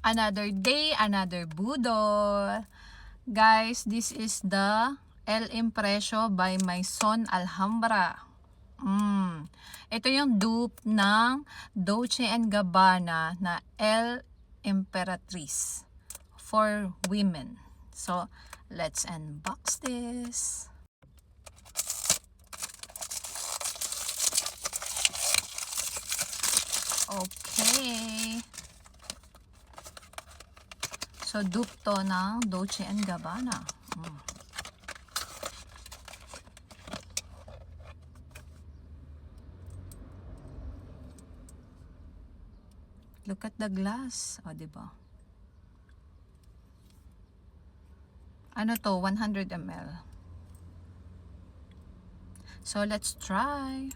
Another day, another budol. Guys, this is the El Impreso by Maison Alhambra. Ito yung dupe ng Dolce & Gabbana na El Imperatrice for women. So, let's unbox this. Okay. So, dupe to ng Dolce & Gabbana. Look at the glass. O, diba? Ano to? 100 ml. So, let's try.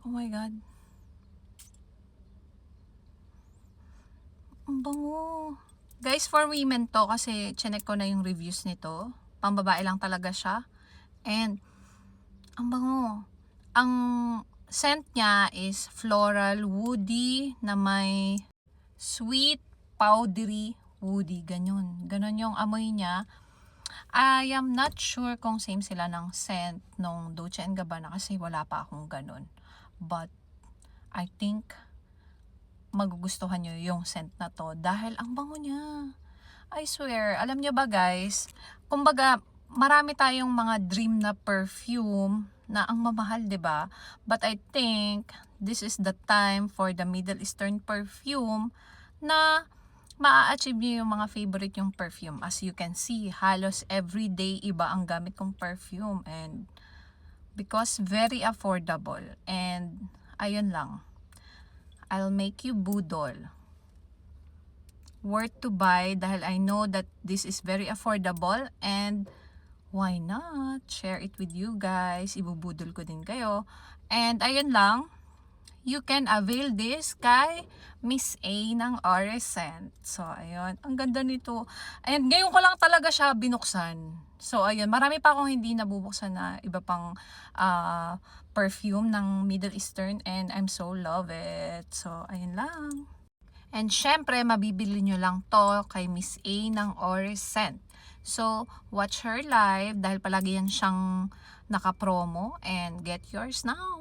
Oh my God. Ang bango. Guys, for women to kasi chinek ko na yung reviews nito. Pambabae lang talaga siya. And, ang bango. Ang scent niya is floral, woody, na may sweet, powdery, woody. Ganon. Ganon yung amoy niya. I am not sure kung same sila ng scent nung Dolce & Gabbana kasi wala pa akong ganon. But, I think, magugustuhan nyo yung scent na to dahil ang bango niya. I swear, alam nyo ba guys, kumbaga, marami tayong mga dream na perfume na ang mamahal, 'di ba? But I think, this is the time for the Middle Eastern perfume na maa-achieve nyo yung mga favorite yung perfume. As you can see, halos everyday iba ang gamit kong perfume. And because very affordable. And ayun lang. I'll make you budol. Worth to buy dahil I know that this is very affordable. And why not? Share it with you guys. Ibubudol ko din kayo. And ayun lang. You can avail this kay Miss A ng Orescent. So, ayun. Ang ganda nito. And ngayon ko lang talaga siya binuksan. So, ayun. Marami pa akong hindi nabubuksan na iba pang perfume ng Middle Eastern. And I'm so love it. So, ayun lang. And syempre, mabibili nyo lang to kay Miss A ng Orescent. So, watch her live dahil palagi yan siyang naka-promo. And get yours now.